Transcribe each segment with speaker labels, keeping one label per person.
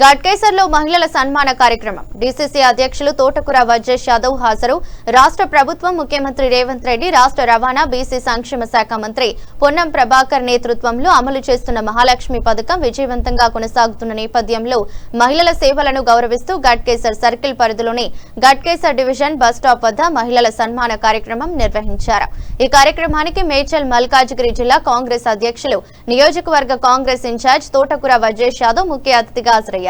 Speaker 1: గట్కేసర్లో మహిళల సన్మాన కార్యక్రమం డీసీసీ అధ్యక్షులు తోటకూర వజ్రేష్ యాదవ్ హాజరు. రాష్ట్ర ప్రభుత్వం ముఖ్యమంత్రి రేవంత్ రెడ్డి, రాష్ట్ర రవాణా బీసీ సంక్షేమ శాఖ మంత్రి పొన్నం ప్రభాకర్ నేతృత్వంలో అమలు చేస్తున్న మహాలక్ష్మి పథకం విజయవంతంగా కొనసాగుతున్న నేపథ్యంలో మహిళల సేవలను గౌరవిస్తూ గట్కేసర్ సర్కిల్ పరిధిలోని గట్కేసర్ డివిజన్ బస్టాప్ వద్ద మహిళల సన్మాన కార్యక్రమం నిర్వహించారు. ఈ కార్యక్రమానికి మేడ్చల్ మల్కాజ్గిరి జిల్లా కాంగ్రెస్ అధ్యక్షులు, నియోజకవర్గ కాంగ్రెస్ ఇన్ఛార్జ్ తోటకూర వజ్రేష్ యాదవ్ ముఖ్య అతిథిగా హాజరయ్యారు.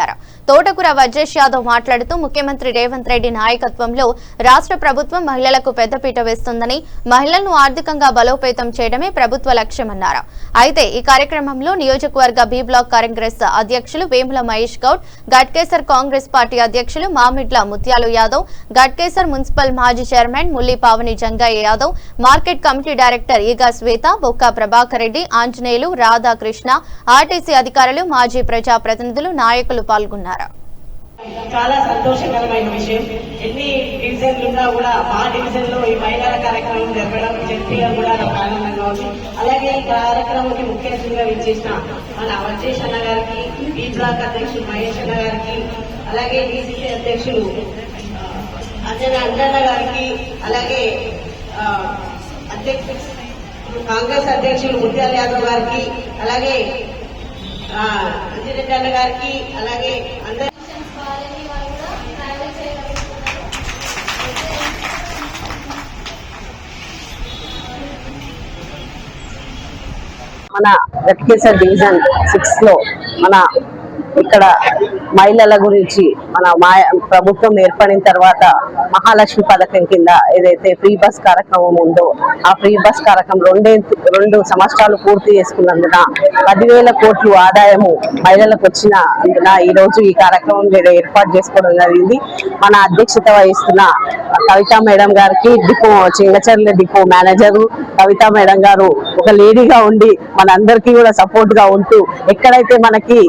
Speaker 1: తోటకూర వజ్రేష్ యాదవ్ మాట్లాడుతూ ముఖ్యమంత్రి రేవంత్ రెడ్డి నాయకత్వంలో రాష్ట్ర ప్రభుత్వం మహిళలకు పెద్దపీట వేస్తుందని, మహిళలను ఆర్థికంగా బలోపేతం చేయడమే ప్రభుత్వ లక్ష్యమన్నారు. అయితే ఈ కార్యక్రమంలో నియోజకవర్గ బి బ్లాక్ కాంగ్రెస్ అధ్యక్షులు వేముల మహేష్ గౌడ్, గట్కేసర్ కాంగ్రెస్ పార్టీ అధ్యక్షులు మామిడ్ల ముత్యాలు యాదవ్, గట్కేసర్ మున్సిపల్ మాజీ chairman Mulli Pavani Jangaiah Yadav, market committee director Eega Swetha, Bokka Prabhakar Reddy, Anjaneyulu, Radhakrishna, RTC అధికారులు, మాజీ ప్రజాప్రతినిధులు, నాయకులు పాల్గొన్నారు.
Speaker 2: చాలా సంతోషకరమైన విషయం. ఎన్ని డివిజన్లు ఉన్నా కూడా మా డివిజన్ లో ఈ మహిళల కార్యక్రమం జరగడం జడ్పీగా కూడా నాకు ఆనందంగా ఉంది. అలాగే ఈ కార్యక్రమానికి ముఖ్య అతిథిగా విచ్చేసిన మన వజ్రేష్ అన్న గారికి, బి బ్లాక్ అధ్యక్షుడు మహేష్ అన్న గారికి, అలాగే డీసీసీ అధ్యక్షుడు అంజన్న గారికి, అలాగే కాంగ్రెస్ అధ్యక్షులు ముత్యాల యాదవ్ గారికి, అలాగే అంజిరెడ్డి అన్న గారికి, అలాగే అందరి
Speaker 3: మన గట్కేసర్ డివిజన్ 6 లో మన ఇక్కడ మహిళల గురించి మన ప్రభుత్వం ఏర్పడిన తర్వాత మహాలక్ష్మి పథకం కింద ఏదైతే ఫ్రీ బస్ కార్యక్రమం ఉందో ఆ ఫ్రీ బస్ కార్యక్రమం 2 సంవత్సరాలు పూర్తి చేసుకున్నందున 10,000 కోట్లు ఆదాయము మహిళలకు వచ్చినందున ఈ రోజు ఈ కార్యక్రమం ఏర్పాటు చేసుకోవడం జరిగింది. మన అధ్యక్షత వహిస్తున్న కవితా మేడం గారికి, డిపో చింగచర్ల డిపో మేనేజరు కవితా మేడం గారు ఒక లేడీగా ఉండి మనందరికీ కూడా సపోర్ట్ గా ఉంటూ ఎక్కడైతే మనకి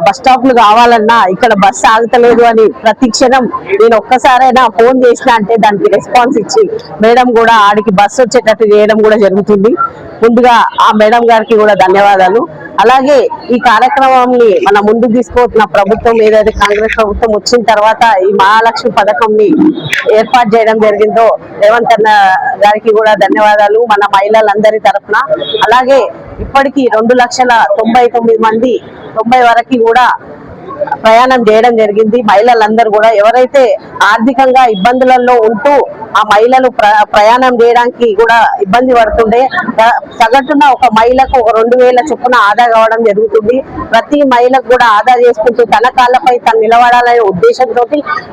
Speaker 3: బస్ స్టాప్లు కావాలన్నా ఇక్కడ బస్సు ఆగుతలేదు అని ప్రతి క్షణం నేను ఒక్కసారైనా ఫోన్ చేసినా అంటే దానికి రెస్పాన్స్ ఇచ్చి మేడం కూడా ఆడికి బస్సు వచ్చేటట్టు చేయడం కూడా జరుగుతుంది. ముందుగా ఆ మేడం గారికి కూడా ధన్యవాదాలు. అలాగే ఈ కార్యక్రమాన్ని మన ముందు తీసుకున్న ప్రభుత్వం ఏదైతే కాంగ్రెస్ ప్రభుత్వం వచ్చిన తర్వాత ఈ మహాలక్ష్మి పథకంని ఏర్పాటు చేయడం జరిగిందో రేవంత్ అన్న గారికి కూడా ధన్యవాదాలు మన మహిళలందరి తరఫున. అలాగే ఇప్పటికీ 2,99,000 మంది 90 వరకు కూడా ప్రయాణం చేయడం జరిగింది. మహిళలందరూ కూడా ఎవరైతే ఆర్థికంగా ఇబ్బందులలో ఉంటూ ఆ మహిళలు ప్రయాణం చేయడానికి కూడా ఇబ్బంది పడుతుండే సగటున ఒక మహిళకు 2,000 చొప్పున ఆదా కావడం జరుగుతుంది. ప్రతి మహిళకు కూడా ఆదా చేసుకుంటూ తన కాళ్ళపై తను నిలబడాలనే ఉద్దేశంతో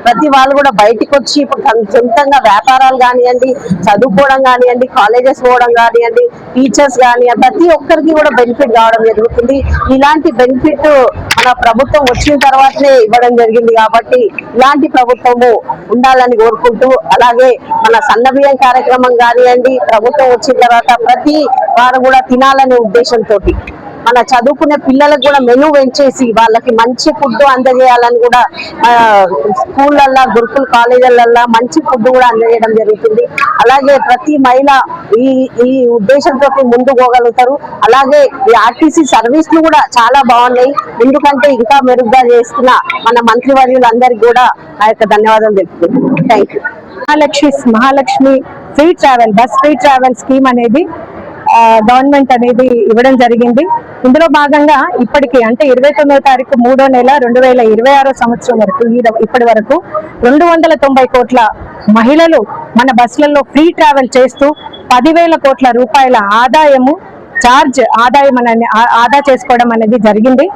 Speaker 3: ప్రతి వాళ్ళు కూడా బయటకు వచ్చి ఇప్పుడు సొంతంగా వ్యాపారాలు కానివ్వండి, చదువుకోవడం కానివ్వండి, కాలేజెస్ పోవడం కానివ్వండి, టీచర్స్ కానివ్వండి, ప్రతి ఒక్కరికి కూడా బెనిఫిట్ కావడం జరుగుతుంది. ఇలాంటి బెనిఫిట్ మన ప్రభుత్వం వచ్చిన తర్వాతనే ఇవ్వడం జరిగింది కాబట్టి ఇలాంటి ప్రభుత్వము ఉండాలని కోరుకుంటూ, అలాగే మన సన్నబియ్యం కార్యక్రమం కానివ్వండి ప్రభుత్వం వచ్చిన తర్వాత ప్రతి వారు కూడా తినాలనే ఉద్దేశంతో మన చదువుకునే పిల్లలకు కూడా మెనూ పెంచేసి వాళ్ళకి మంచి ఫుడ్ అందజేయాలని కూడా స్కూళ్ళల్లో, గురుకుల కాలేజీలల్లో మంచి ఫుడ్ కూడా అందజేయడం జరుగుతుంది. అలాగే ప్రతి మహిళ ఈ ఉద్దేశంతో ముందు పోగలుగుతారు. అలాగే ఈ ఆర్టీసీ సర్వీసులు కూడా చాలా బాగున్నాయి. ఎందుకంటే ఇంకా మెరుగ్గా చేస్తున్న మన మంత్రివర్యులందరికీ కూడా ఆ యొక్క ధన్యవాదాలు తెలుపుతున్నాను. Thank you.
Speaker 4: Mahalakshmi free travel, bus free travel scheme అనేది గవర్నమెంట్ అనేది ఇవ్వడం జరిగింది. ఇందులో భాగంగా ఇప్పటికీ అంటే 29వ తారీఖు 3వ నెల 2026 సంవత్సరం వరకు ఇప్పటి వరకు 290 కోట్ల మహిళలు మన బస్సులలో ఫ్రీ ట్రావెల్ చేస్తూ 10,000 కోట్ల రూపాయల ఆదాయం ఆదా చేసుకోవడం అనేది జరిగింది.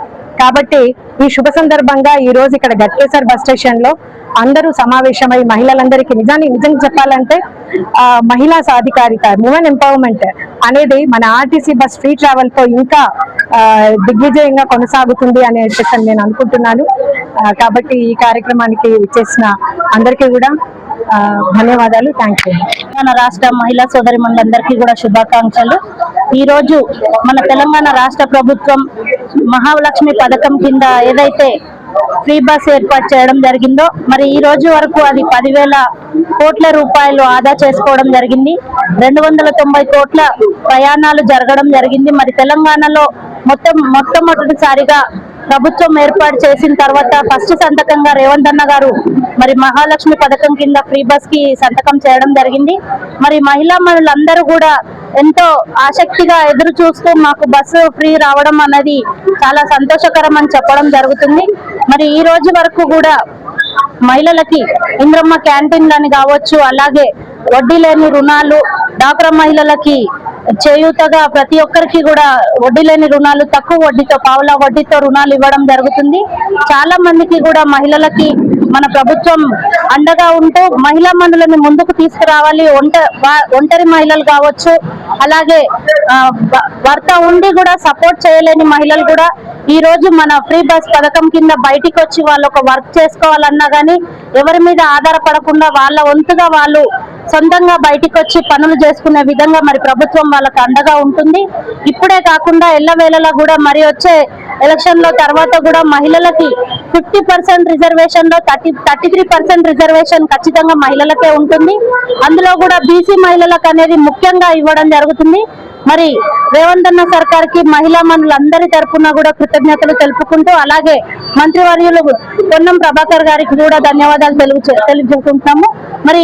Speaker 4: కాబట్టి ఈ శుభ సందర్భంగా ఈ రోజు ఇక్కడ గట్కేసర్ బస్ స్టేషన్ లో అందరూ సమావేశమై మహిళలందరికీ నిజంగా చెప్పాలంటే మహిళా సాధికారిత, ఉమెన్ ఎంపవర్మెంట్ అనేది మన ఆర్టీసీ బస్ ఫ్రీ ట్రావెల్ తో ఇంకా దిగ్విజయంగా కొనసాగుతుంది అనే విషయం నేను అనుకుంటున్నాను. కాబట్టి ఈ కార్యక్రమానికి విచ్చేసిన అందరికీ కూడా ధన్యవాదాలు. Thank you.
Speaker 5: తెలంగాణ రాష్ట్ర మహిళా సోదరి మండలందరికీ కూడా శుభాకాంక్షలు. ఈ రోజు మన తెలంగాణ రాష్ట్ర ప్రభుత్వం మహాలక్ష్మి పథకం కింద ఏదైతే ఫ్రీ బస్ ఏర్పాటు చేయడం జరిగిందో మరి ఈ రోజు వరకు అది 10,000 కోట్ల రూపాయలు ఆదా చేసుకోవడం జరిగింది. 290 కోట్ల ప్రయాణాలు జరగడం జరిగింది. మరి తెలంగాణలో మొట్టమొదటిసారిగా ప్రభుత్వం ఏర్పాటు చేసిన తర్వాత ఫస్ట్ సంతకంగా రేవంత్ అన్న గారు మరి మహాలక్ష్మి పథకం కింద ఫ్రీ బస్ కి సంతకం చేయడం జరిగింది. మరి మహిళా మనులందరూ కూడా ఎంతో ఆసక్తిగా ఎదురు చూస్తూ మాకు బస్సు ఫ్రీ రావడం అన్నది చాలా సంతోషకరం అని చెప్పడం జరుగుతుంది. మరి ఈ రోజు వరకు కూడా మహిళలకి ఇంద్రమ్మ క్యాంటీన్లని కావచ్చు, అలాగే వడ్డీ లేని రుణాలు, డ్వాక్రా మహిళలకి చేయూతగా ప్రతి ఒక్కరికి కూడా వడ్డీ లేని రుణాలు, తక్కువ వడ్డీతో, పావుల వడ్డీతో రుణాలు ఇవ్వడం జరుగుతుంది. చాలా మందికి కూడా మహిళలకి మన ప్రభుత్వం అండగా ఉంటూ మహిళా మనులను ముందుకు తీసుకురావాలి. ఒంటరి మహిళలు కావచ్చు, అలాగే భర్త ఉండి కూడా సపోర్ట్ చేయలేని మహిళలు కూడా ఈ రోజు మన ఫ్రీ బస్ పథకం కింద బయటికి వచ్చి వాళ్ళు ఒక వర్క్ చేసుకోవాలన్నా గానీ ఎవరి మీద ఆధారపడకుండా వాళ్ళ వంతుగా వాళ్ళు సొంతంగా బయటికి వచ్చి పనులు చేసుకునే విధంగా మరి ప్రభుత్వం వాళ్ళకి అండగా ఉంటుంది. ఇప్పుడే కాకుండా ఎల్లవేళలా కూడా మరి వచ్చే ఎలక్షన్ లో తర్వాత కూడా మహిళలకి 50% రిజర్వేషన్ లో 33% రిజర్వేషన్ ఖచ్చితంగా మహిళలకే ఉంటుంది. అందులో కూడా బీసీ మహిళలకు అనేది ముఖ్యంగా ఇవ్వడం జరుగుతుంది. మరి రేవంత్ అన్న సర్కార్ కి మహిళా మనులందరి తరఫున కూడా కృతజ్ఞతలు తెలుపుకుంటూ, అలాగే మంత్రివర్యులు పొన్నం ప్రభాకర్ గారికి కూడా ధన్యవాదాలు తెలియజేసుకుంటున్నాము. మరి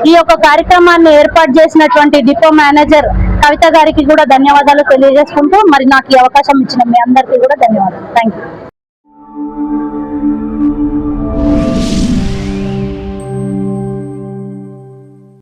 Speaker 5: ఈ యొక్క కార్యక్రమాన్ని ఏర్పాటు చేసినటువంటి డిపో మేనేజర్ కవిత గారికి కూడా ధన్యవాదాలు తెలియజేసుకుంటూ మరి నాకు ఈ అవకాశం ఇచ్చిన మీ అందరికీ కూడా ధన్యవాదాలు. Thank you.